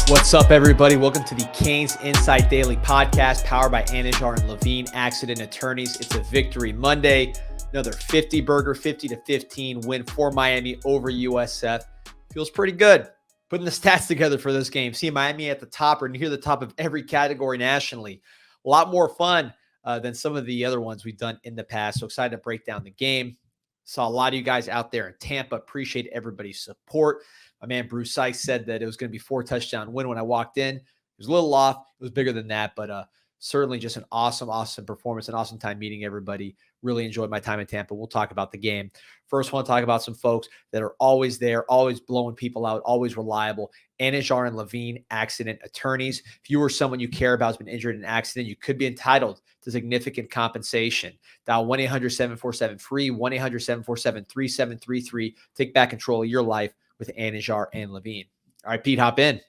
What's up, everybody? Welcome to the CanesInSight Daily Podcast, powered by Anijar and Levine Accident Attorneys. It's a Victory Monday. Another 50-burger, 50-15 win for Miami over USF. Feels pretty good. Putting the stats together for this game. See Miami at the top or near the top of every category nationally. A lot more fun than some of the other ones we've done in the past. So excited to break down the game. Saw a lot of you guys out there in Tampa. Appreciate everybody's support. My man Bruce Sykes said that it was going to be 4-touchdown win when I walked in. It was a little off. It was bigger than that, but certainly just an awesome performance, an awesome time meeting everybody. Really enjoyed my time in Tampa. We'll talk about the game. First, want to talk about some folks that are always there, always blowing people out, always reliable. Anijar and Levine Accident Attorneys. If you or someone you care about has been injured in an accident, you could be entitled to significant compensation. Dial 1-800-747-FREE, 1-800-747-3733. Take back control of your life with Anijar and Levine. All right, Pete, hop in.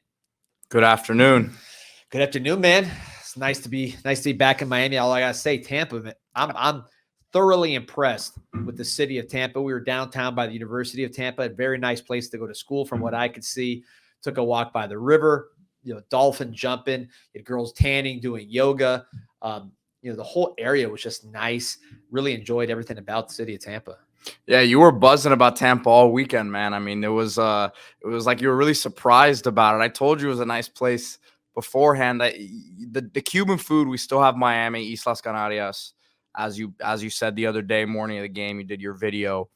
Good afternoon. Good afternoon, man. It's nice to be back in Miami. All I gotta say, Tampa, I'm thoroughly impressed with the city of Tampa. We were downtown by the University of Tampa, a very nice place to go to school from what I could see. Took a walk by the river, dolphin jumping, you had girls tanning, doing yoga. The whole area was just nice. Really enjoyed everything about the city of Tampa. Yeah, you were buzzing about Tampa all weekend, man. I mean, it was like you were really surprised about it. I told you it was a nice place beforehand. The Cuban food, we still have Miami, Islas Canarias, as you said the other day, morning of the game, you did your video.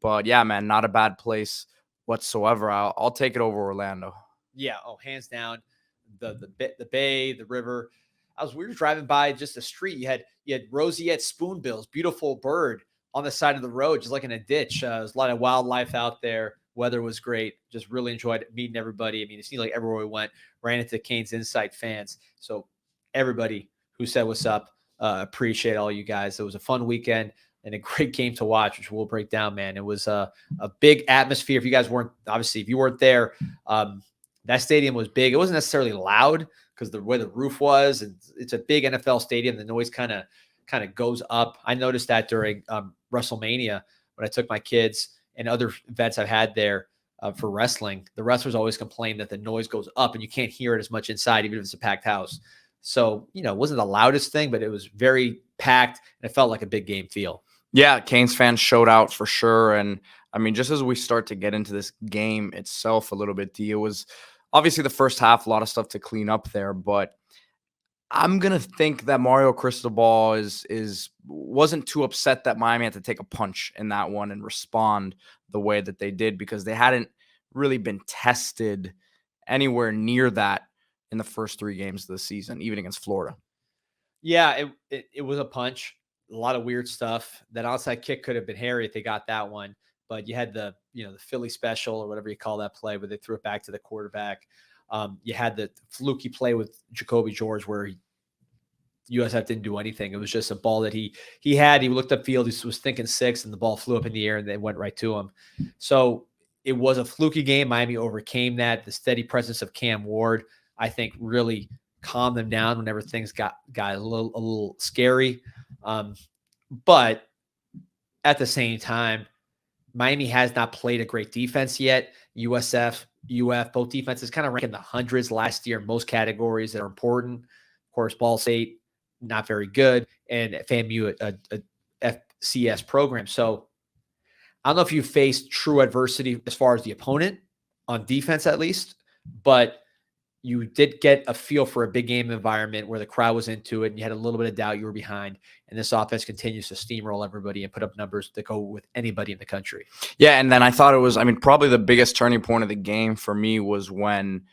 But yeah, man, not a bad place whatsoever. I'll take it over Orlando. Yeah, hands down. The bay, the river. We were driving by just the street. You had roseate spoonbills, beautiful bird on the side of the road, just like in a ditch. There's a lot of wildlife out there. Weather was great. Just really enjoyed meeting everybody. I mean, it seemed like everywhere we went, ran into CanesInSight fans. So everybody who said what's up, appreciate all you guys. It was a fun weekend and a great game to watch, which we'll break down, man. It was a big atmosphere. If you guys weren't, obviously, if you weren't there, that stadium was big. It wasn't necessarily loud because the way the roof was, and it's a big NFL stadium. The noise kind of goes up. I noticed that during WrestleMania when I took my kids and other events I've had there for wrestling. The wrestlers always complain that the noise goes up and you can't hear it as much inside, even if it's a packed house. So, it wasn't the loudest thing, but it was very packed and it felt like a big game feel. Yeah, Canes fans showed out for sure. And I mean, just as we start to get into this game itself a little bit, it was obviously the first half, a lot of stuff to clean up there, but I'm going to think that Mario Cristobal wasn't too upset that Miami had to take a punch in that one and respond the way that they did, because they hadn't really been tested anywhere near that in the first 3 games of the season, even against Florida. Yeah, it was a punch. A lot of weird stuff. That outside kick could have been hairy if they got that one, but you had the Philly special or whatever you call that play where they threw it back to the quarterback. You had the fluky play with Jacoby George where USF didn't do anything. It was just a ball that he looked upfield. He was thinking 6 and the ball flew up in the air and then went right to him. So it was a fluky game. Miami overcame that. The steady presence of Cam Ward, I think, really calmed them down whenever things got a little scary. But at the same time, Miami has not played a great defense yet. USF, UF, both defenses kind of ranked in the hundreds last year in most categories that are important. Of course, Ball State, not very good, and FAMU, a FCS program. So I don't know if you faced true adversity as far as the opponent on defense, at least, but you did get a feel for a big game environment where the crowd was into it and you had a little bit of doubt you were behind. And this offense continues to steamroll everybody and put up numbers that go with anybody in the country. Yeah, and then I thought it was, probably the biggest turning point of the game for me was when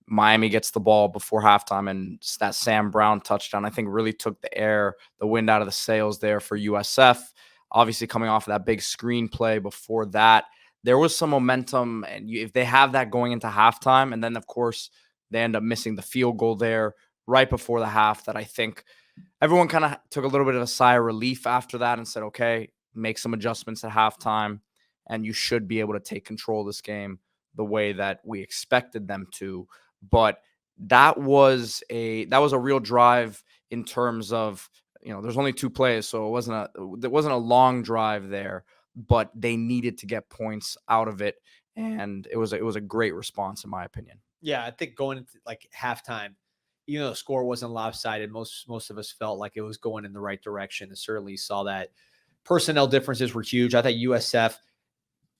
Miami gets the ball before halftime and that Sam Brown touchdown, I think, really took the wind out of the sails there for USF. Obviously, coming off of that big screen play before that, there was some momentum. And if they have that going into halftime, and then, of course, they end up missing the field goal there right before the half, that I think everyone kind of took a little bit of a sigh of relief after that and said, okay, make some adjustments at halftime, and you should be able to take control of this game the way that we expected them to. But that was a real drive in terms of, there's only 2 plays, so there wasn't a long drive there, but they needed to get points out of it, and it was a great response in my opinion. Yeah, I think going into like halftime, even though the score wasn't lopsided, most of us felt like it was going in the right direction. And certainly saw that personnel differences were huge. I thought USF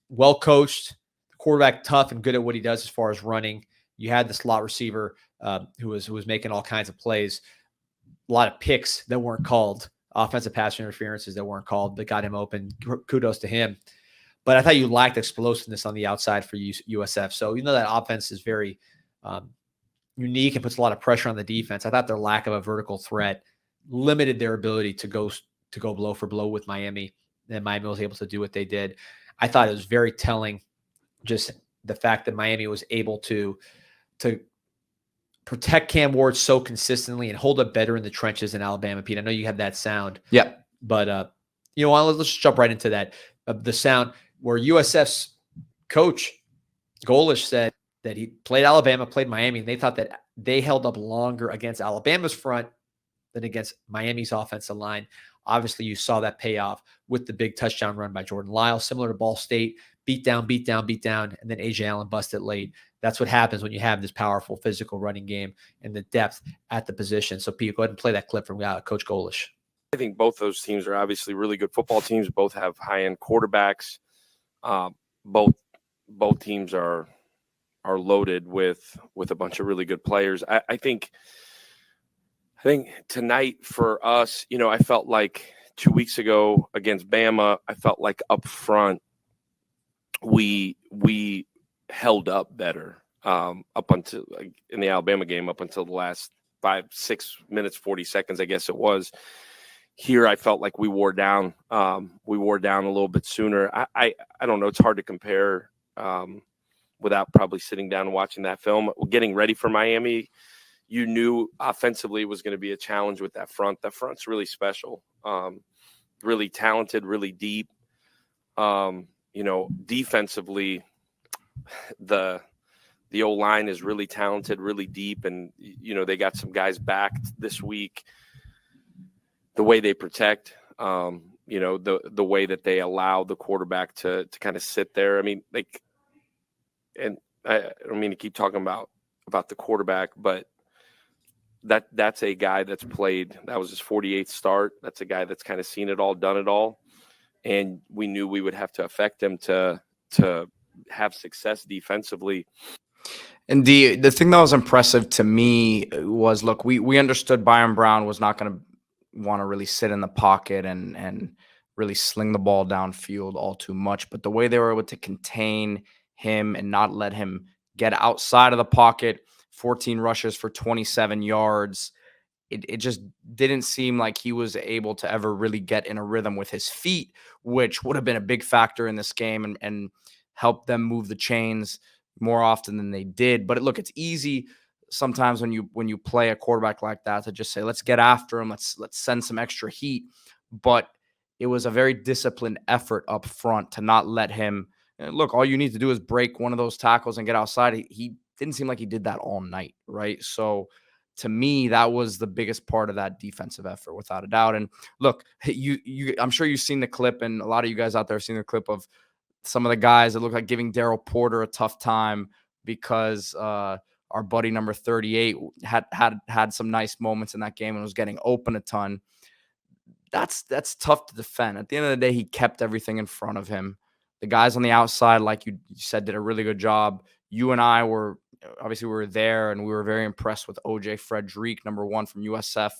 well coached, quarterback tough and good at what he does as far as running. You had the slot receiver who was making all kinds of plays. A lot of picks that weren't called, offensive pass interferences that weren't called, that got him open. Kudos to him. But I thought you lacked explosiveness on the outside for USF. So that offense is very um, unique and puts a lot of pressure on the defense, I thought their lack of a vertical threat limited their ability to go blow for blow with Miami. And Miami was able to do what they did. I thought it was very telling, just the fact that Miami was able to protect Cam Ward so consistently and hold up better in the trenches in Alabama. Pete, I know you have that sound. Yeah. But let's just jump right into that. The sound where USF's coach Golish said that he played Alabama, played Miami, and they thought that they held up longer against Alabama's front than against Miami's offensive line. Obviously, you saw that pay off with the big touchdown run by Jordan Lyle, similar to Ball State. Beat down, and then A.J. Allen busted late. That's what happens when you have this powerful physical running game and the depth at the position. So, Pete, go ahead and play that clip from Coach Golish. I think both those teams are obviously really good football teams. Both have high-end quarterbacks. Both teams are loaded with a bunch of really good players. I think tonight for us, I felt like 2 weeks ago against Bama, I felt like up front we held up better up until in the Alabama game, up until the last 5-6 minutes, 40 seconds, I guess it was. Here, I felt like we wore down. We wore down a little bit sooner. I don't know. It's hard to compare without probably sitting down and watching that film. Getting ready for Miami, you knew offensively it was going to be a challenge with that front. That front's really special, really talented, really deep. Defensively, the O-line is really talented, really deep, and they got some guys back this week. The way they protect, the way that they allow the quarterback to kind of sit there. I mean, and I don't mean to keep talking about the quarterback, but that's a guy that's played. That was his 48th start. That's a guy that's kind of seen it all, done it all, and we knew we would have to affect him to have success defensively. And the thing that was impressive to me was, look, we understood Byron Brown was not going to want to really sit in the pocket and really sling the ball downfield all too much. But the way they were able to contain him and not let him get outside of the pocket, 14 rushes for 27 yards, it just didn't seem like he was able to ever really get in a rhythm with his feet, which would have been a big factor in this game and help them move the chains more often than they did. But look, it's easy sometimes when you play a quarterback like that to just say, let's get after him. Let's send some extra heat. But it was a very disciplined effort up front to not let him look. All you need to do is break one of those tackles and get outside. He didn't seem like he did that all night. Right. So to me, that was the biggest part of that defensive effort, without a doubt. And look, I'm sure you've seen the clip, and a lot of you guys out there have seen the clip of some of the guys that look like giving Daryl Porter a tough time because our buddy number 38 had some nice moments in that game and was getting open a ton. That's tough to defend. At the end of the day, he kept everything in front of him. The guys on the outside, like you said, did a really good job. You and I were there, and we were very impressed with OJ Frederick, number 1 from USF.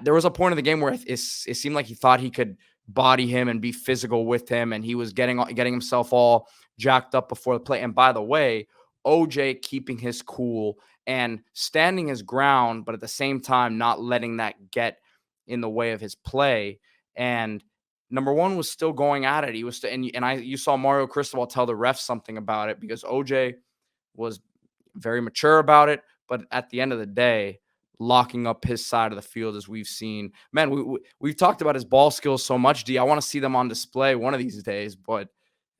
There was a point in the game where it seemed like he thought he could body him and be physical with him, and he was getting himself all jacked up before the play. And by the way, OJ keeping his cool and standing his ground, but at the same time not letting that get in the way of his play. And number 1 was still going at it. He was you saw Mario Cristobal tell the refs something about it, because OJ was very mature about it. But at the end of the day, locking up his side of the field, as we've seen. Man, we've talked about his ball skills so much, D. I want to see them on display one of these days, but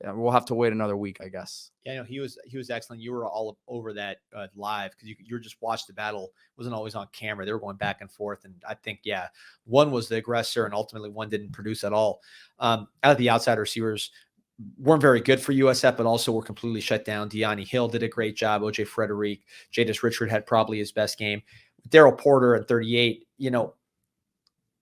yeah, we'll have to wait another week, I guess. Yeah, no, he was excellent. You were all over that live because you just watched the battle. It wasn't always on camera. They were going back and forth, and I think one was the aggressor, and ultimately one didn't produce at all. Out of the outside receivers, weren't very good for USF, but also were completely shut down. Deani Hill did a great job. OJ Frederic, Jadis Richard had probably his best game. Daryl Porter at 38,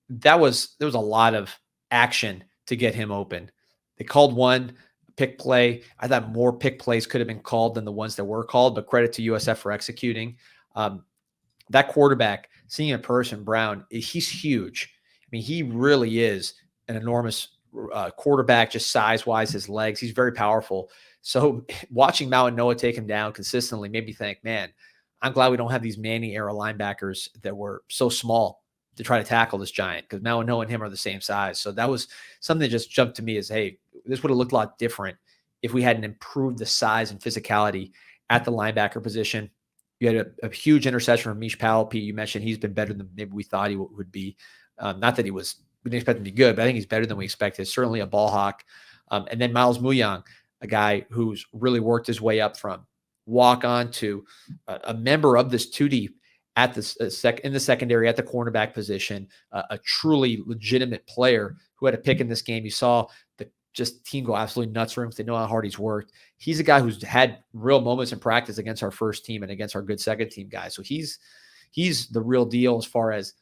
there was a lot of action to get him open. They called one pick play. I thought more pick plays could have been called than the ones that were called, but credit to USF for executing. That quarterback, seeing in person, Brown, he's huge. I mean, he really is an enormous quarterback, just size-wise, his legs. He's very powerful. So watching Mao and Noah take him down consistently made me think, man, I'm glad we don't have these Manny-era linebackers that were so small to try to tackle this giant, because Mao and Noah and him are the same size. So that was something that just jumped to me as, hey, this would have looked a lot different if we hadn't improved the size and physicality at the linebacker position. You had a huge interception from Mish Palpi. You mentioned he's been better than maybe we thought he would be. Not that we didn't expect him to be good, but I think he's better than we expected. Certainly a ball hawk. And then Miles Muyang, a guy who's really worked his way up from walk on to a member of this 2 deep at the in the secondary at the cornerback position, a truly legitimate player who had a pick in this game. You saw the team go absolutely nuts for him. They know how hard he's worked. He's a guy who's had real moments in practice against our first team and against our good second team guys. So he's the real deal as far as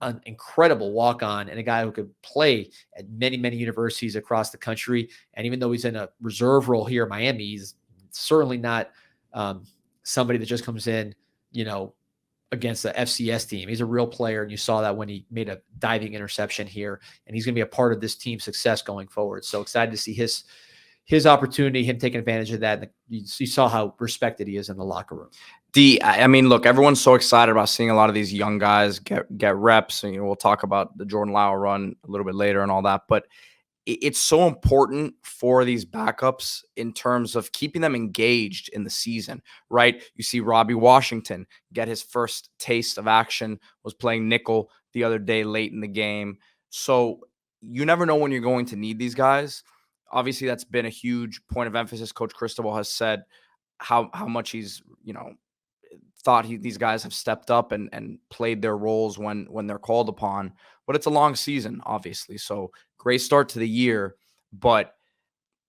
an incredible walk-on and a guy who could play at many, many universities across the country. And even though he's in a reserve role here in Miami, he's certainly not somebody that just comes in, against the FCS team. He's a real player, and you saw that when he made a diving interception here, and he's going to be a part of this team's success going forward. So excited to see his opportunity, him taking advantage of that. And you saw how respected he is in the locker room. I mean, look, everyone's so excited about seeing a lot of these young guys get reps. And, we'll talk about the Jordan Lyle run a little bit later and all that, but it's so important for these backups in terms of keeping them engaged in the season, right? You see Robbie Washington get his first taste of action, was playing nickel the other day late in the game. So you never know when you're going to need these guys. Obviously, that's been a huge point of emphasis. Coach Cristobal has said how much he's, thought these guys have stepped up and played their roles when they're called upon. But it's a long season, obviously. So great start to the year. But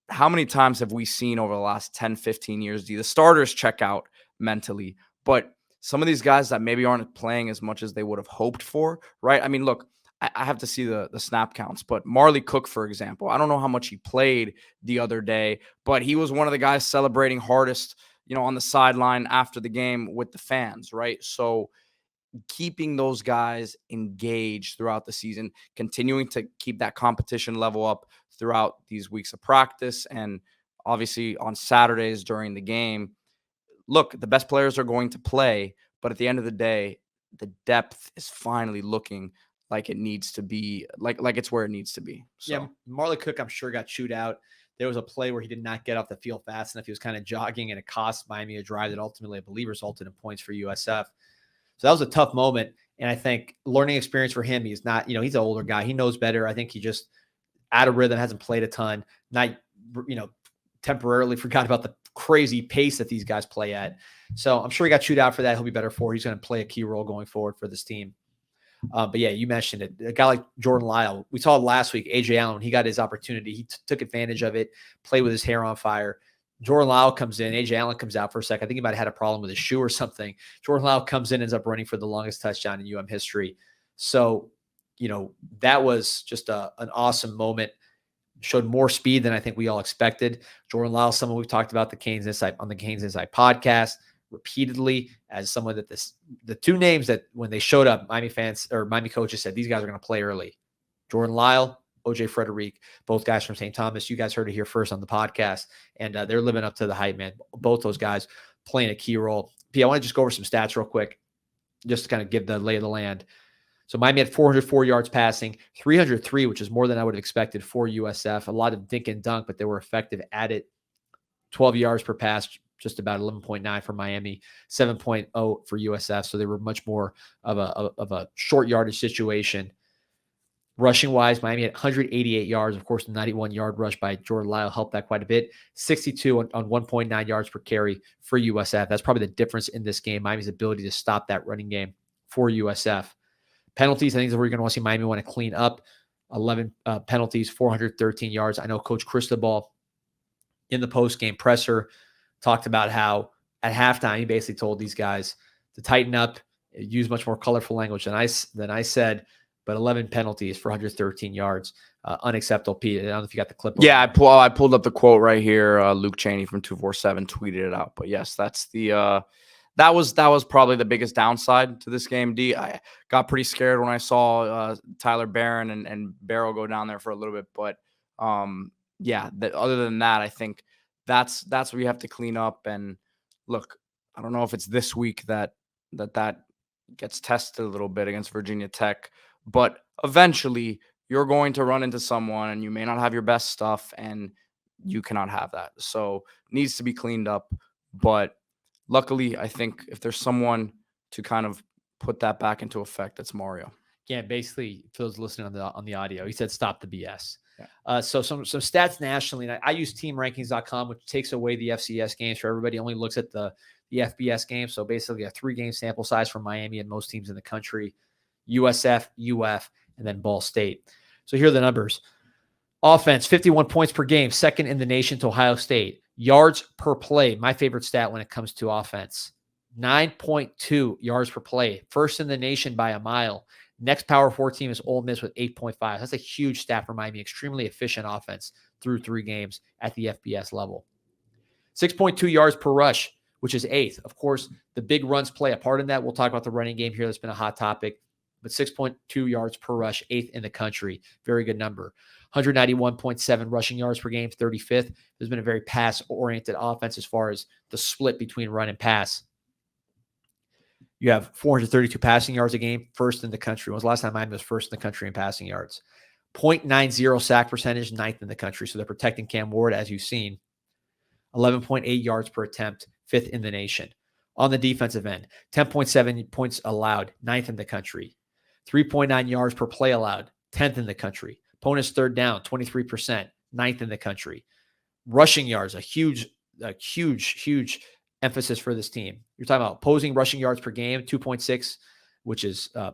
how many times have we seen over the last 10, 15 years, the starters check out mentally, but some of these guys that maybe aren't playing as much as they would have hoped for, right? I mean, look, I have to see the snap counts, but Marley Cook, for example, I don't know how much he played the other day, but he was one of the guys celebrating hardest, on the sideline after the game with the fans, right? So keeping those guys engaged throughout the season, continuing to keep that competition level up throughout these weeks of practice, and obviously on Saturdays during the game. Look, the best players are going to play, but at the end of the day, the depth is finally looking like it needs to be, like it's where it needs to be. So. Yeah, Marley Cook, I'm sure, got chewed out. There was a play where he did not get off the field fast enough. He was kind of jogging, and it cost Miami a drive that ultimately, I believe, resulted in points for USF. So that was a tough moment. And I think learning experience for him, he's not, he's an older guy. He knows better. I think he just out of rhythm, hasn't played a ton, not, temporarily forgot about the crazy pace that these guys play at. So I'm sure he got chewed out for that. He'll be better for it. He's going to play a key role going forward for this team. But yeah, you mentioned it. A guy like Jordan Lyle, we saw last week, AJ Allen, he got his opportunity. He took advantage of it, played with his hair on fire. Jordan Lyle comes in. AJ Allen comes out for a second. I think he might have had a problem with his shoe or something. Jordan Lyle comes in, ends up running for the longest touchdown in UM history. So, that was just an awesome moment. Showed more speed than I think we all expected. Jordan Lyle, someone we've talked about on the CanesInSight podcast repeatedly as someone that the two names that when they showed up, Miami fans or Miami coaches said, these guys are going to play early. Jordan Lyle, OJ Frederic, both guys from St. Thomas. You guys heard it here first on the podcast, and they're living up to the hype, man. Both those guys playing a key role. P, I want to just go over some stats real quick, just to kind of give the lay of the land. So Miami had 404 yards passing, 303, which is more than I would have expected for USF. A lot of dink and dunk, but they were effective at it. 12 yards per pass, just about 11.9 for Miami, 7.0 for USF. So they were much more of a short yardage situation. Rushing wise, Miami had 188 yards. Of course, the 91-yard rush by Jordan Lyle helped that quite a bit. 62 on 1.9 yards per carry for USF. That's probably the difference in this game. Miami's ability to stop that running game for USF. Penalties, I think, is where you're going to want to see Miami want to clean up. 11 penalties, 413 yards. I know Coach Cristobal in the post-game presser, talked about how at halftime he basically told these guys to tighten up, use much more colorful language than I said, but 11 penalties for 113 yards. Unacceptable. Pete, I don't know if you got the clip. Yeah, I pulled up the quote right here. Luke Chaney from 247 tweeted it out. But yes, that's the that was probably the biggest downside to this game. I got pretty scared when I saw Tyler Barron and Barrow go down there for a little bit. But yeah, other than that, I think that's what we have to clean up. And look, I don't know if it's this week that gets tested a little bit against Virginia Tech, but eventually you're going to run into someone and you may not have your best stuff, and you cannot have that. So it needs to be cleaned up. But luckily, I think if there's someone to kind of put that back into effect, it's Mario. Yeah, basically, for those listening on the audio, he said, "Stop the BS." Yeah. So some stats nationally, and I use TeamRankings.com, which takes away the FCS games for everybody. Only looks at the FBS games. So basically, a 3-game sample size for Miami and most teams in the country: USF, UF, and then Ball State. So here are the numbers. Offense, 51 points per game, second in the nation to Ohio State. Yards per play, my favorite stat when it comes to offense, 9.2 yards per play, first in the nation by a mile. Next Power 4 team is Ole Miss with 8.5. That's a huge stat for Miami. Extremely efficient offense through 3 games at the FBS level. 6.2 yards per rush, which is 8th. Of course, the big runs play a part in that. We'll talk about the running game here. That's been a hot topic. But 6.2 yards per rush, 8th in the country. Very good number. 191.7 rushing yards per game, 35th. There's been a very pass-oriented offense as far as the split between run and pass. You have 432 passing yards a game, first in the country. When was the last time Miami was first in the country in passing yards? 0.90 sack percentage, 9th in the country. So they're protecting Cam Ward, as you've seen. 11.8 yards per attempt, 5th in the nation. On the defensive end, 10.7 points allowed, 9th in the country. 3.9 yards per play allowed, 10th in the country. Opponent's third down, 23%, 9th in the country. Rushing yards, a huge emphasis for this team. You're talking about opposing rushing yards per game, 2.6, which is, I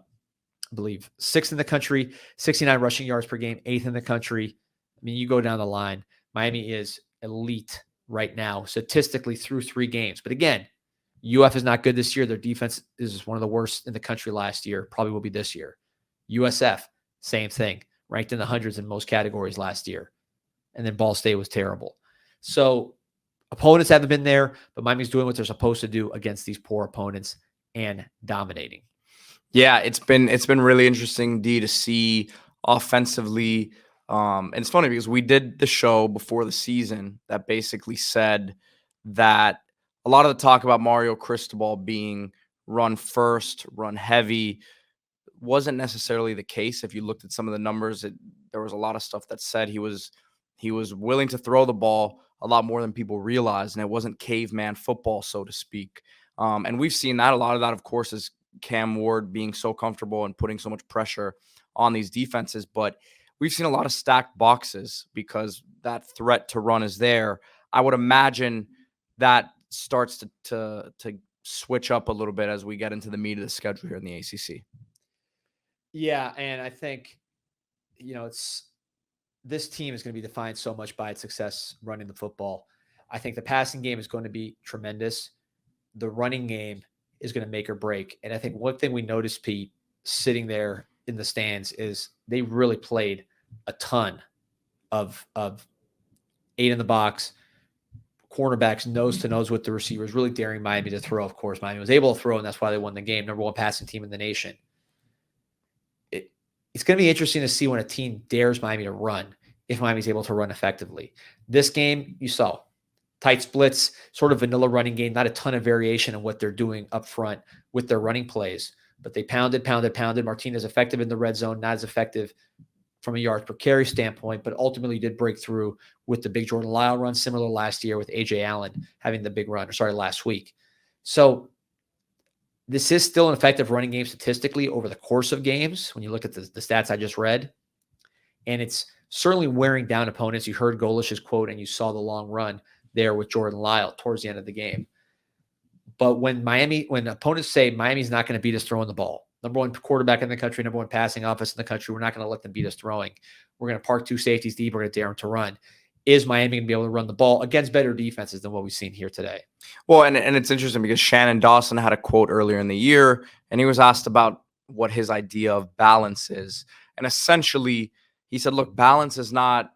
believe, 6th in the country. 69 rushing yards per game, 8th in the country. I mean, you go down the line. Miami is elite right now, statistically through 3 games. But again, UF is not good this year. Their defense is one of the worst in the country last year. Probably will be this year. USF, same thing. Ranked in the hundreds in most categories last year. And then Ball State was terrible. So opponents haven't been there, but Miami's doing what they're supposed to do against these poor opponents and dominating. Yeah, it's been really interesting, D, to see offensively. And it's funny because we did the show before the season that basically said that a lot of the talk about Mario Cristobal being run first, run heavy, wasn't necessarily the case. If you looked at some of the numbers, there was a lot of stuff that said he was willing to throw the ball a lot more than people realized, and it wasn't caveman football, so to speak. And we've seen that. A lot of that, of course, is Cam Ward being so comfortable and putting so much pressure on these defenses. But we've seen a lot of stacked boxes because that threat to run is there. I would imagine that starts to switch up a little bit as we get into the meat of the schedule here in the ACC. Yeah, and I think, this team is going to be defined so much by its success running the football. I think the passing game is going to be tremendous. The running game is going to make or break. And I think one thing we noticed, Pete, sitting there in the stands is they really played a ton of 8 in the box, cornerbacks nose to nose with the receivers, really daring Miami to throw. Of course, Miami was able to throw, and that's why they won the game. Number 1 passing team in the nation. It's going to be interesting to see when a team dares Miami to run, if Miami's able to run effectively. This game, you saw tight splits, sort of vanilla running game, not a ton of variation in what they're doing up front with their running plays, but they pounded. Martinez effective in the red zone, not as effective from a yards per carry standpoint, but ultimately did break through with the big Jordan Lyle run, similar last year with A.J. Allen having the big run, last week. So this is still an effective running game statistically over the course of games when you look at the stats I just read. And it's certainly wearing down opponents. You heard Golish's quote and you saw the long run there with Jordan Lyle towards the end of the game. But when opponents say Miami's not going to beat us throwing the ball, number 1 quarterback in the country, number 1 passing offense in the country, we're not going to let them beat us throwing. We're going to park 2 safeties deep. We're going to dare them to run. is Miami going to be able to run the ball against better defenses than what we've seen here today? Well, and it's interesting because Shannon Dawson had a quote earlier in the year, and he was asked about what his idea of balance is. And essentially, he said, look, balance is not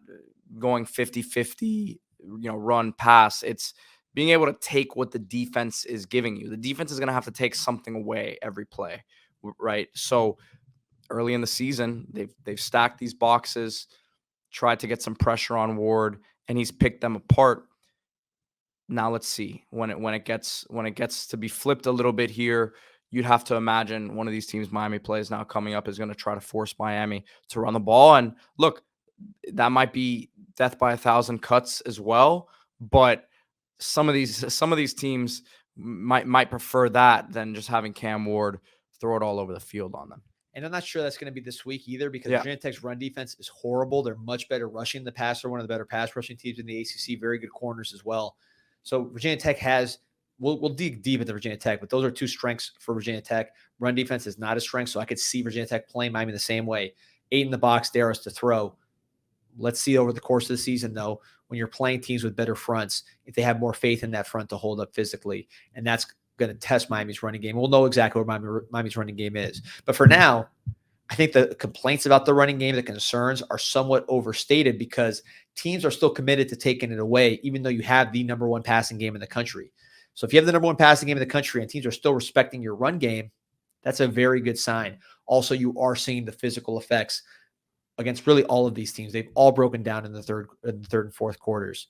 going 50-50, run pass. It's being able to take what the defense is giving you. The defense is going to have to take something away every play, right? So early in the season, they've stacked these boxes, tried to get some pressure on Ward, and he's picked them apart. Now let's see when it gets to be flipped a little bit here. You'd have to imagine one of these teams Miami plays now coming up is going to try to force Miami to run the ball. And look, that might be death by 1,000 cuts as well. But some of these teams might prefer that than just having Cam Ward throw it all over the field on them. And I'm not sure that's going to be this week either, because Virginia Tech's run defense is horrible. They're much better rushing the passer, one of the better pass rushing teams in the ACC, very good corners as well. So Virginia Tech has, we'll dig deep into Virginia Tech, but those are two strengths for Virginia Tech. Run defense is not a strength, so I could see Virginia Tech playing Miami the same way. 8 in the box, Darius to throw. Let's see over the course of the season, though, when you're playing teams with better fronts, if they have more faith in that front to hold up physically. And that's going to test Miami's running game. We'll know exactly what Miami's running game is. But for now, I think the complaints about the running game, the concerns are somewhat overstated, because teams are still committed to taking it away, even though you have the number one passing game in the country. So if you have the number one passing game in the country and teams are still respecting your run game, that's a very good sign. Also, you are seeing the physical effects against really all of these teams. They've all broken down in the third and fourth quarters,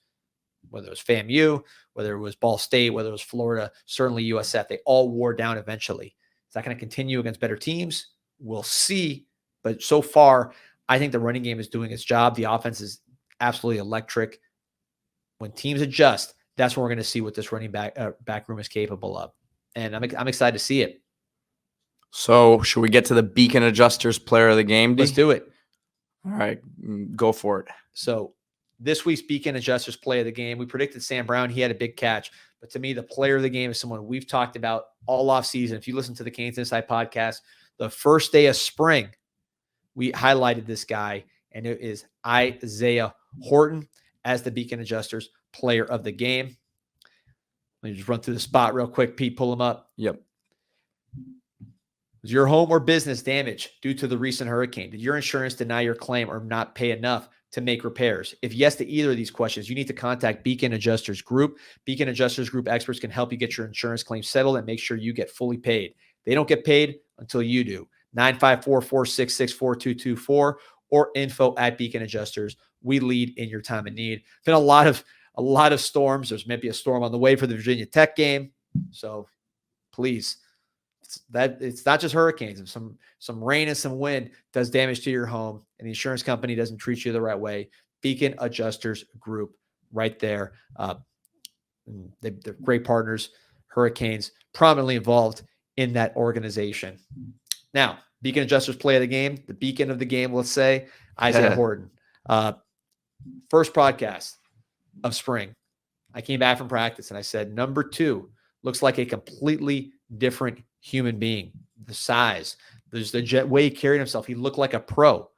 whether it was FAMU, whether it was Ball State, whether it was Florida, certainly USF. They all wore down eventually. Is that going to continue against better teams? We'll see. But so far, I think the running game is doing its job. The offense is absolutely electric. When teams adjust, that's when we're going to see what this running back room is capable of. And I'm excited to see it. So should we get to the Beacon Adjusters Player of the Game, D? Let's do it. All right, go for it. So this week's Beacon Adjusters Player of the Game, we predicted Sam Brown. He had a big catch. But to me, the player of the game is someone we've talked about all off season. If you listen to the CanesInSight podcast, the first day of spring, we highlighted this guy, and it is Isaiah Horton as the Beacon Adjusters Player of the Game. Let me just run through the spot real quick. Pete, pull him up. Yep. Was your home or business damaged due to the recent hurricane? Did your insurance deny your claim or not pay enough to make repairs? If yes to either of these questions, you need to contact Beacon Adjustors Group. Beacon Adjustors Group experts can help you get your insurance claim settled and make sure you get fully paid. They don't get paid until you do. 954-466-4224 or info@Beacon Adjusters. We lead in your time of need. Been a lot of storms. There's maybe a storm on the way for the Virginia Tech game. So please, it's not just hurricanes. If some rain and some wind does damage to your home and the insurance company doesn't treat you the right way, Beacon Adjusters Group right there. They're great partners. Hurricanes prominently involved in that organization. Now, Beacon Adjusters Play of the Game, the beacon of the game, let's say, Isaiah Horton. First podcast of spring. I came back from practice and I said, number 2 looks like a completely different human being. The size, there's the way he carried himself. He looked like a pro.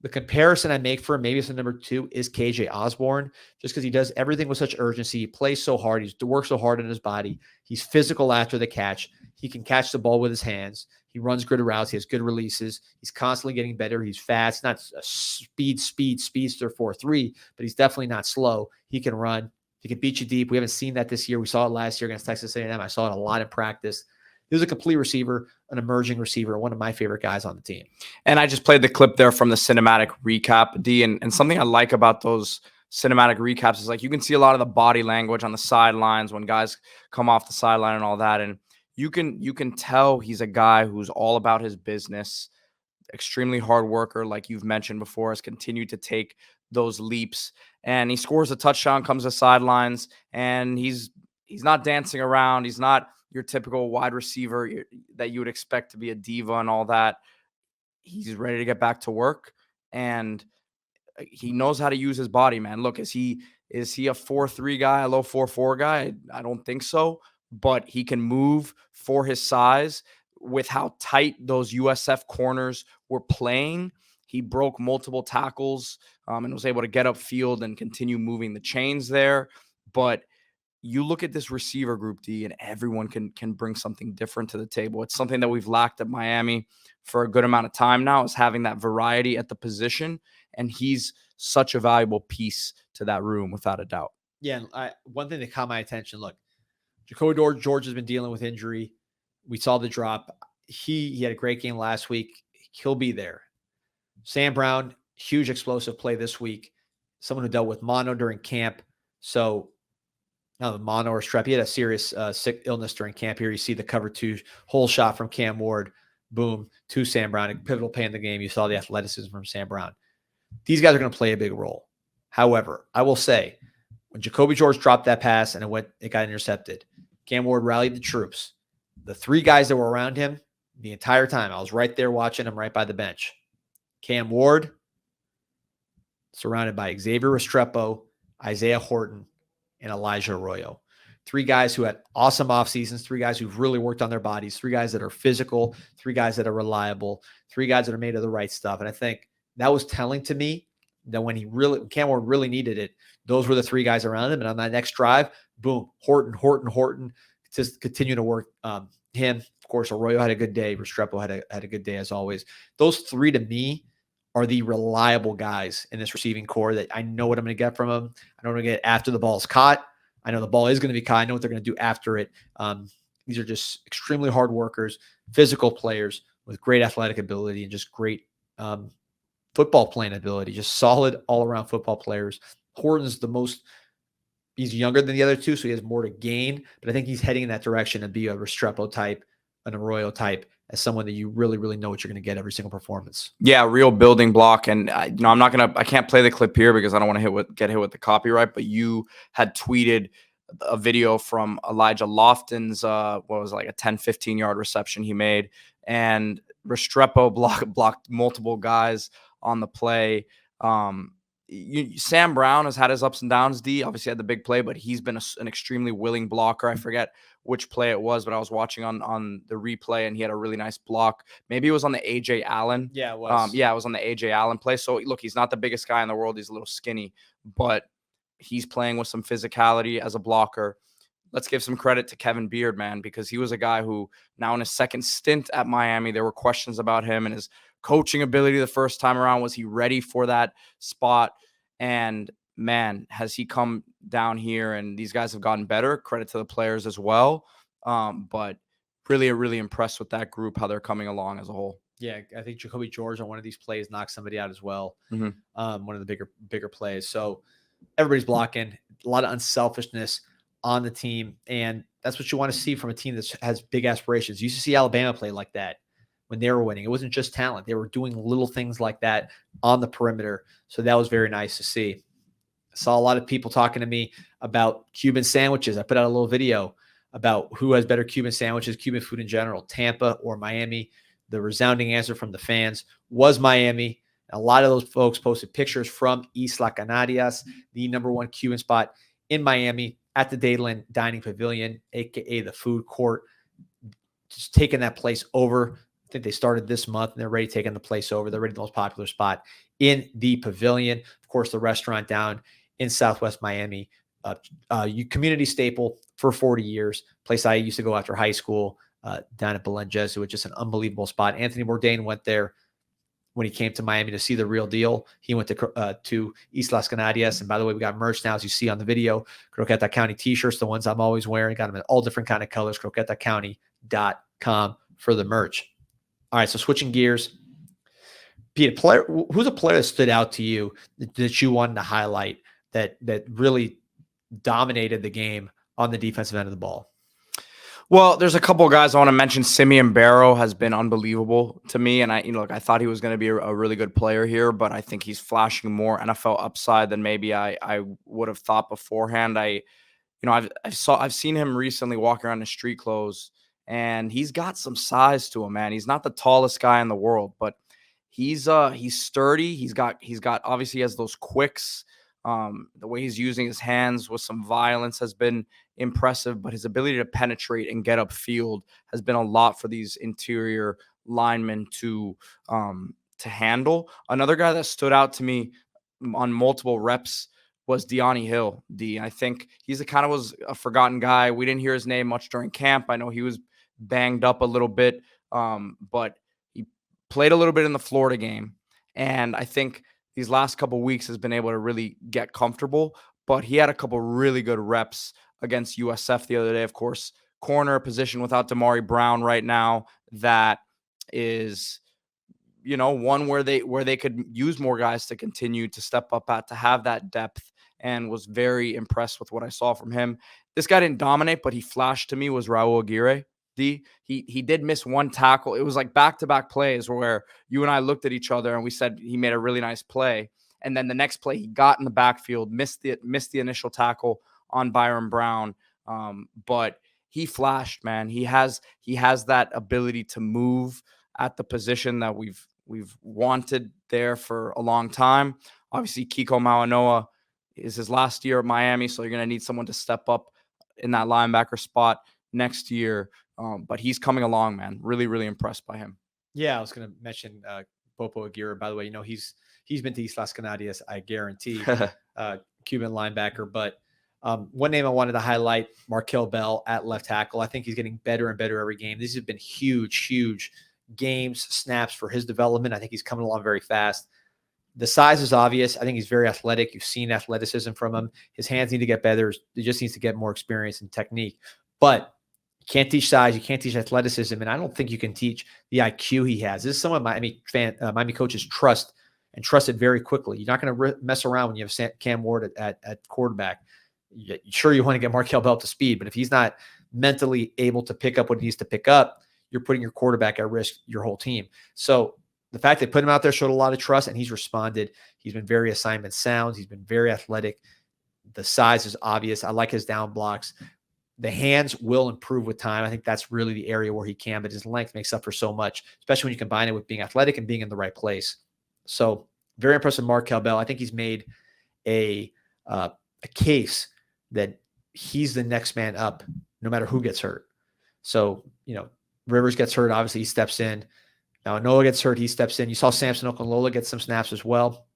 The comparison I make for him, maybe it's the number 2, is KJ Osborne, just because he does everything with such urgency. He plays so hard. He works so hard in his body. He's physical after the catch. He can catch the ball with his hands. He runs good routes. He has good releases. He's constantly getting better. He's fast. Not a speedster 4.3, but he's definitely not slow. He can run. He can beat you deep. We haven't seen that this year. We saw it last year against Texas A&M. I saw it a lot in practice. He was a complete receiver, an emerging receiver, one of my favorite guys on the team. And I just played the clip there from the cinematic recap, D. And something I like about those cinematic recaps is, like, you can see a lot of the body language on the sidelines when guys come off the sideline and all that. And you can tell he's a guy who's all about his business, extremely hard worker, like you've mentioned before, has continued to take those leaps. And he scores a touchdown, comes to the sidelines, and he's not dancing around. He's not your typical wide receiver that you would expect to be a diva and all that. He's ready to get back to work, and he knows how to use his body, man. Look, is he a 4.3 guy, a low 4.4 guy? I don't think so, but he can move for his size. With how tight those USF corners were playing, He broke multiple tackles and was able to get upfield and continue moving the chains there. But you look at this receiver group, D, and everyone can bring something different to the table. It's something that we've lacked at Miami for a good amount of time now, is having that variety at the position. And he's such a valuable piece to that room, without a doubt. Yeah, and one thing that caught my attention, look, Jacoby George has been dealing with injury. We saw the drop. He had a great game last week. He'll be there. Sam Brown, huge explosive play this week. Someone who dealt with mono during camp. So, mono or strep. He had a serious sick illness during camp. Here you see the cover 2 hole shot from Cam Ward. Boom, to Sam Brown. A pivotal play in the game. You saw the athleticism from Sam Brown. These guys are going to play a big role. However, I will say, when Jacoby George dropped that pass and it got intercepted, Cam Ward rallied the troops. The 3 guys that were around him the entire time, I was right there watching him right by the bench. Cam Ward, surrounded by Xavier Restrepo, Isaiah Horton, and Elijah Arroyo. 3 guys who had awesome off seasons, 3 guys who've really worked on their bodies, 3 guys that are physical, 3 guys that are reliable, 3 guys that are made of the right stuff. And I think that was telling to me that when Cam Ward really needed it, those were the 3 guys around him. And on that next drive, boom, Horton, just continue to work him. Of course, Arroyo had a good day. Restrepo had a good day as always. Those 3 to me are the reliable guys in this receiving core that I know what I'm going to get from them. I know what I'm going to get after the ball is caught. I know the ball is going to be caught. I know what they're going to do after it. These are just extremely hard workers, physical players with great athletic ability and just great football playing ability, just solid all-around football players. Horton's he's younger than the other 2, so he has more to gain, but I think he's heading in that direction to be a Restrepo type, an Arroyo type, as someone that you really, really know what you're going to get every single performance. Yeah, real building block. And I can't play the clip here because I don't want to get hit with the copyright, but you had tweeted a video from Elijah Lofton's, a 10, 15 yard reception he made. And Restrepo blocked multiple guys on the play. Sam Brown has had his ups and downs, D. Obviously had the big play, but he's been an extremely willing blocker. I forget which play it was, but I was watching on the replay, and he had a really nice block. Maybe it was on the A.J. Allen. Yeah, it was. It was on the A.J. Allen play. So, look, he's not the biggest guy in the world. He's a little skinny, but he's playing with some physicality as a blocker. Let's give some credit to Kevin Beard, man, because he was a guy who now in his second stint at Miami, there were questions about him and his coaching ability the first time around. Was he ready for that spot? And man, has he come down here, and these guys have gotten better. Credit to the players as well. But really impressed with that group, how they're coming along as a whole. Yeah, I think Jacoby George on one of these plays knocked somebody out as well. Mm-hmm. One of the bigger plays. So everybody's blocking, a lot of unselfishness on the team. And that's what you want to see from a team that has big aspirations. You used to see Alabama play like that when they were winning. It wasn't just talent. They were doing little things like that on the perimeter. So that was very nice to see. I saw a lot of people talking to me about Cuban sandwiches. I put out a little video about who has better Cuban sandwiches, Cuban food in general, Tampa or Miami. The resounding answer from the fans was Miami. A lot of those folks posted pictures from Islas Canarias, the #1 Cuban spot in Miami at the Dayland Dining Pavilion, a.k.a. the food court, just taking that place over. I think they started this month, and they're already taking the place over. They're already the most popular spot in the pavilion. Of course, the restaurant down in Southwest Miami, community staple for 40 years, place I used to go after high school down at Belen Jesuit, just an unbelievable spot. Anthony Bourdain went there when he came to Miami to see the real deal. He went to Islas Canarias. And by the way, we got merch now, as you see on the video, Croqueta County t-shirts, the ones I'm always wearing. Got them in all different kind of colors, croquetacounty.com for the merch. All right, so switching gears. Peter, who's a player that stood out to you that you wanted to highlight that really dominated the game on the defensive end of the ball? Well, there's a couple of guys I want to mention. Simeon Barrow has been unbelievable to me, and I thought he was going to be a really good player here, but I think he's flashing more NFL upside than maybe I would have thought beforehand. I've seen him recently walking around in street clothes, and he's got some size to him, man. He's not the tallest guy in the world, but he's sturdy. He's got obviously he has those quicks. The way he's using his hands with some violence has been impressive, but his ability to penetrate and get upfield has been a lot for these interior linemen to to handle. Another guy that stood out to me on multiple reps was Deani Hill. I think he's was a forgotten guy. We didn't hear his name much during camp. I know he was banged up a little bit, but he played a little bit in the Florida game. And I think these last couple of weeks has been able to really get comfortable, but he had a couple really good reps against USF the other day. Of course, corner position without Damari Brown right now, that is, one where they could use more guys to continue to step up at, to have that depth, and was very impressed with what I saw from him. This guy didn't dominate, but he flashed to me, was Raul Aguirre. He did miss one tackle. It was like back-to-back plays where you and I looked at each other and we said he made a really nice play. And then the next play he got in the backfield, missed the initial tackle on Byron Brown. But he flashed, man. He has that ability to move at the position that we've wanted there for a long time. Obviously, Kiko Mauanoa is his last year at Miami, so you're going to need someone to step up in that linebacker spot next year. But he's coming along, man. Really, really impressed by him. Yeah, I was going to mention Popo Aguirre. By the way, he's been to Islas Canarias, I guarantee, Cuban linebacker. But one name I wanted to highlight, Markel Bell at left tackle. I think he's getting better and better every game. These have been huge games, snaps for his development. I think he's coming along very fast. The size is obvious. I think he's very athletic. You've seen athleticism from him. His hands need to get better. He just needs to get more experience and technique. But you can't teach size. You can't teach athleticism. And I don't think you can teach the IQ he has. This is someone Miami coaches trust and trust it very quickly. You're not going to mess around when you have Cam Ward at quarterback. Sure, you want to get Markel Bell up to speed, but if he's not mentally able to pick up what he needs to pick up, you're putting your quarterback at risk, your whole team. So the fact they put him out there showed a lot of trust, and he's responded. He's been very assignment sound. He's been very athletic. The size is obvious. I like his down blocks. The hands will improve with time. I think that's really the area where he can, but his length makes up for so much, especially when you combine it with being athletic and being in the right place. So very impressed with Markel Bell. I think he's made a case that he's the next man up no matter who gets hurt. So, Rivers gets hurt, obviously he steps in. Now Noah gets hurt, he steps in. You saw Samson Okunlola get some snaps as well.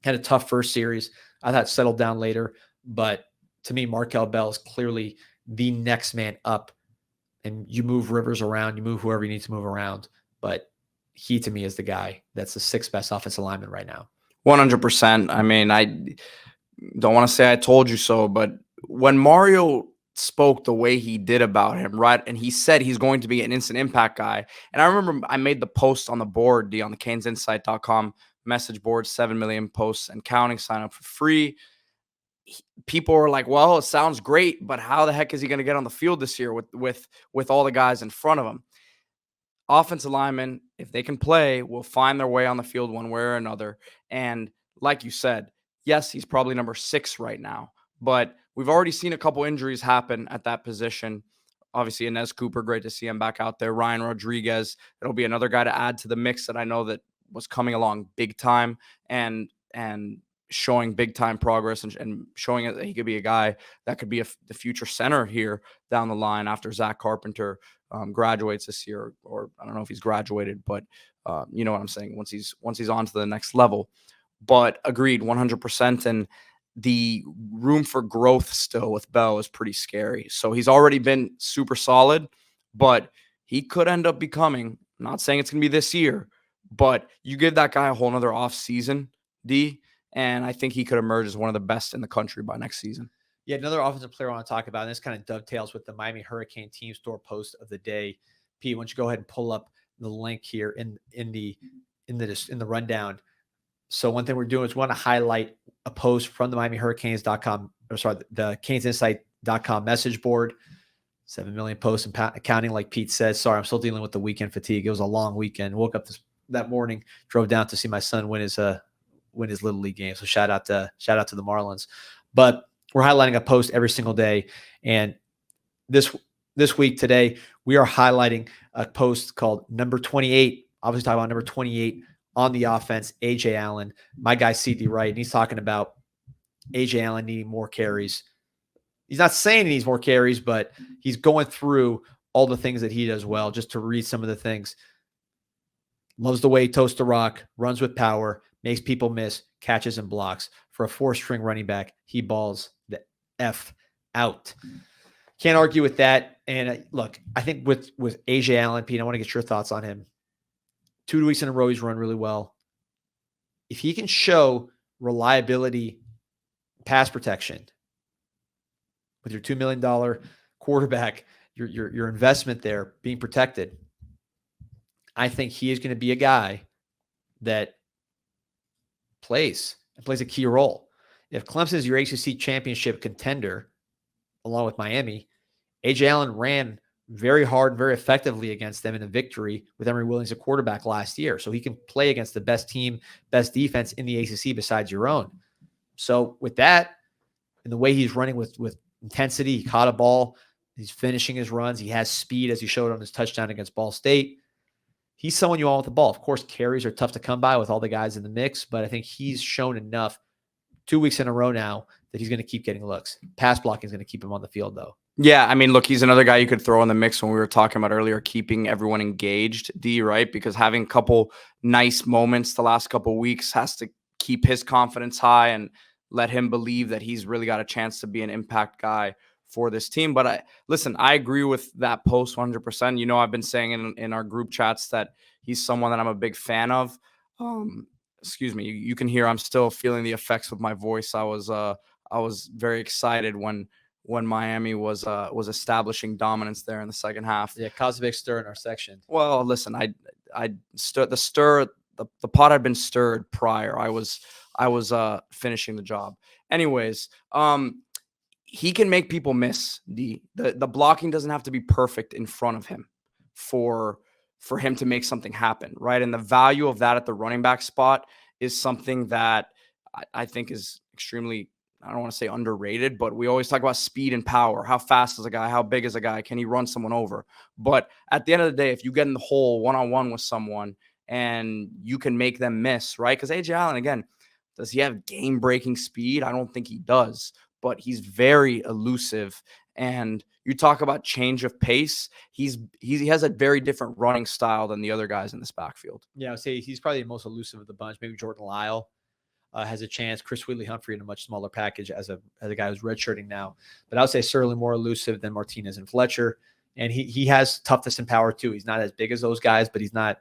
Had a tough first series. I thought settled down later, but to me, Markel Bell is clearly the next man up. And you move Rivers around, you move whoever you need to move around, but he to me is the guy that's the sixth best offensive lineman right now. 100%. I mean, I don't want to say I told you so, but when Mario spoke the way he did about him, right, and he said he's going to be an instant impact guy, and I remember I made the post on the board, on the CanesInSight.com message board, 7 million posts and counting, sign up for free. People were like, well, it sounds great, but how the heck is he going to get on the field this year with all the guys in front of him? Offensive linemen, if they can play, will find their way on the field one way or another. And like you said, yes, he's probably number 6 right now, but we've already seen a couple injuries happen at that position. Obviously, Inez Cooper, great to see him back out there. Ryan Rodriguez, it'll be another guy to add to the mix that I know that was coming along big time and showing big time progress and showing that he could be a guy that could be the future center here down the line after Zach Carpenter graduates this year, or I don't know if he's graduated, but you know what I'm saying, once he's on to the next level. But agreed, 100%. And the room for growth still with Bell is pretty scary. So he's already been super solid, but he could end up becoming, I'm not saying it's going to be this year, but you give that guy a whole nother off season, and I think he could emerge as one of the best in the country by next season. Yeah, another offensive player I want to talk about, and this kind of dovetails with the Miami Hurricane team store post of the day. Pete, why don't you go ahead and pull up the link here in the rundown. So one thing we're doing is we want to highlight a post from the MiamiHurricanes.com, or sorry, the CanesInsight.com message board. 7 million posts and counting, like Pete says. Sorry, I'm still dealing with the weekend fatigue. It was a long weekend. Woke up that morning, drove down to see my son win his Little League game. So shout out to the Marlins. But we're highlighting a post every single day. And this week today, we are highlighting a post called number 28. Obviously talking about number 28 on the offense, A.J. Allen, my guy C.D. Wright, and he's talking about A.J. Allen needing more carries. He's not saying he needs more carries, but he's going through all the things that he does well, just to read some of the things. Loves the way he toasts the rock, runs with power, makes people miss, catches and blocks. For a 4-string running back, he balls the F out. Can't argue with that. And look, I think with AJ Allen, Pete, I want to get your thoughts on him. 2 weeks in a row, he's run really well. If he can show reliability, pass protection with your $2 million quarterback, your investment there being protected, I think he is going to be a guy that plays a key role. If Clemson is your ACC championship contender, along with Miami, AJ Allen ran very hard and very effectively against them in a victory with Emory Williams at quarterback last year. So he can play against the best team, best defense in the ACC besides your own. So with that, and the way he's running with intensity, he caught a ball, he's finishing his runs, he has speed as he showed on his touchdown against Ball State. He's someone you want with the ball. Of course, carries are tough to come by with all the guys in the mix, but I think he's shown enough 2 weeks in a row now that he's going to keep getting looks. Pass blocking is going to keep him on the field, though. Yeah, I mean, look, he's another guy you could throw in the mix when we were talking about earlier, keeping everyone engaged, D, right? Because having a couple nice moments the last couple of weeks has to keep his confidence high and let him believe that he's really got a chance to be an impact guy for this team. But I agree with that post 100%. You know, I've been saying in our group chats that he's someone that I'm a big fan of. Excuse me, you can hear I'm still feeling the effects with my voice. I was very excited when Miami was establishing dominance there in the second half. Yeah, caused a big stir in our section. Well, listen, I stirred the pot had been stirred prior. I was finishing the job. Anyways, he can make people miss. The blocking doesn't have to be perfect in front of him for him to make something happen, right? And the value of that at the running back spot is something that I think is extremely, I don't want to say underrated, but we always talk about speed and power. How fast is a guy? How big is a guy? Can he run someone over? But at the end of the day, if you get in the hole one-on-one with someone and you can make them miss, right? Because AJ Allen, again, does he have game-breaking speed? I don't think he does, but he's very elusive. And you talk about change of pace. He has a very different running style than the other guys in this backfield. Yeah, I would say he's probably the most elusive of the bunch. Maybe Jordan Lyle has a chance. Chris Wheatley-Humphrey in a much smaller package as a guy who's redshirting now. But I would say certainly more elusive than Martinez and Fletcher. And he has toughness and power too. He's not as big as those guys, but he's not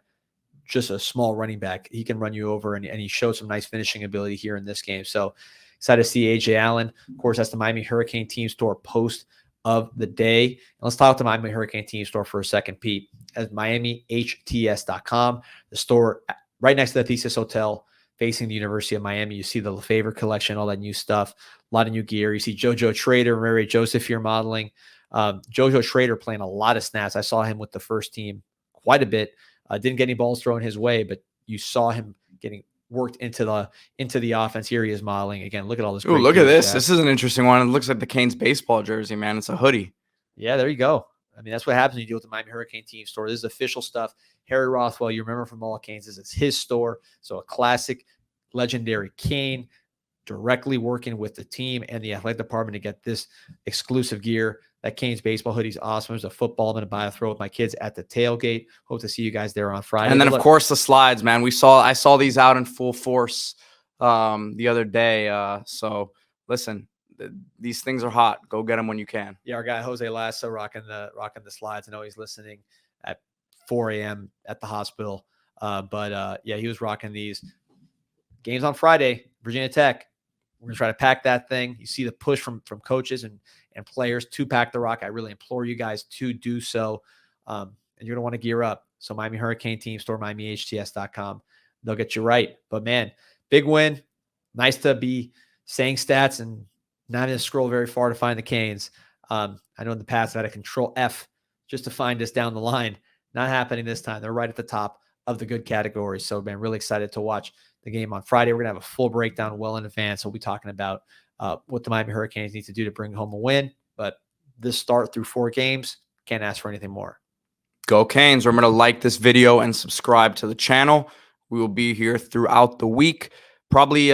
just a small running back. He can run you over, and he showed some nice finishing ability here in this game. So excited to see AJ Allen. Of course, that's the Miami Hurricane Team Store post of the day. And let's talk to Miami Hurricane Team Store for a second, Pete. At MiamiHTS.com, the store right next to the Thesis Hotel, facing the University of Miami. You see the LeFevre collection, all that new stuff, a lot of new gear. You see JoJo Trader, Mary Joseph here modeling. JoJo Trader playing a lot of snaps. I saw him with the first team quite a bit. Didn't get any balls thrown his way, but you saw him getting worked into the offense. Here he is modeling. Again, look at all this. Ooh, look at this. This is an interesting one. It looks like the Canes baseball jersey, man. It's a hoodie. Yeah, there you go. I mean, that's what happens when you deal with the Miami Hurricane Team Store. This is official stuff. Harry Rothwell, you remember from all Canes, it's his store. So a classic, legendary Cane directly working with the team and the athletic department to get this exclusive gear. That Canes baseball hoodie is awesome. There's a football I'm going to buy a throw with my kids at the tailgate. Hope to see you guys there on Friday. And then, of course, the slides, man. I saw these out in full force the other day. So, listen, these things are hot. Go get them when you can. Yeah, our guy Jose Lasso rocking the slides. I know he's listening at 4 a.m. at the hospital. But he was rocking these. Games on Friday, Virginia Tech. We're going to try to pack that thing. You see the push from coaches and players to pack the rock. I really implore you guys to do so. And you're going to want to gear up. So Miami Hurricane Team Store, MiamiHTS.com. They'll get you right. But, man, big win. Nice to be saying stats and not having to scroll very far to find the Canes. I know in the past I had a Control F just to find us down the line. Not happening this time. They're right at the top of the good category. So, man, really excited to watch the game on Friday. We're going to have a full breakdown well in advance. We'll be talking about what the Miami Hurricanes need to do to bring home a win. But this start through 4 games, can't ask for anything more. Go Canes. Remember to like this video and subscribe to the channel. We will be here throughout the week. Probably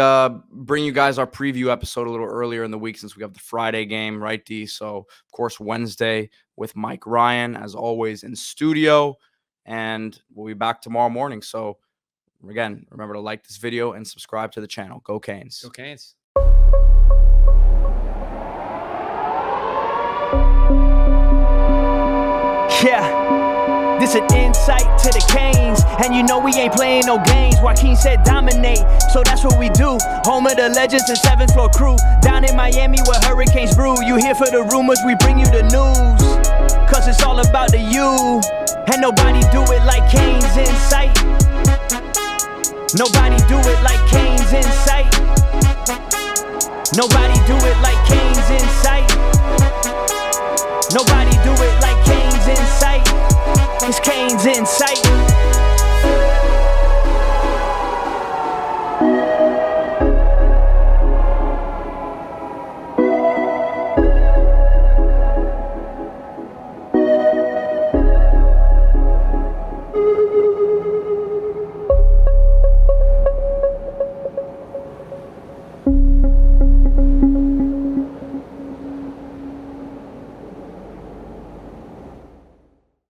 bring you guys our preview episode a little earlier in the week since we have the Friday game, right, D? So, of course, Wednesday with Mike Ryan, as always, in studio. and we'll be back tomorrow morning. So again, remember to like this video and subscribe to the channel. Go Canes. Go Canes. Yeah, this an insight to the Canes, and you know we ain't playing no games. Joaquin said dominate, so that's what we do. Home of the legends and 7th floor crew, down in Miami where hurricanes brew. You here for the rumors, we bring you the news, cause it's all about the you, and nobody do it like CanesInSight. Nobody do it like CanesInSight. Nobody do it like CanesInSight. Nobody do it like CanesInSight. It's CanesInSight.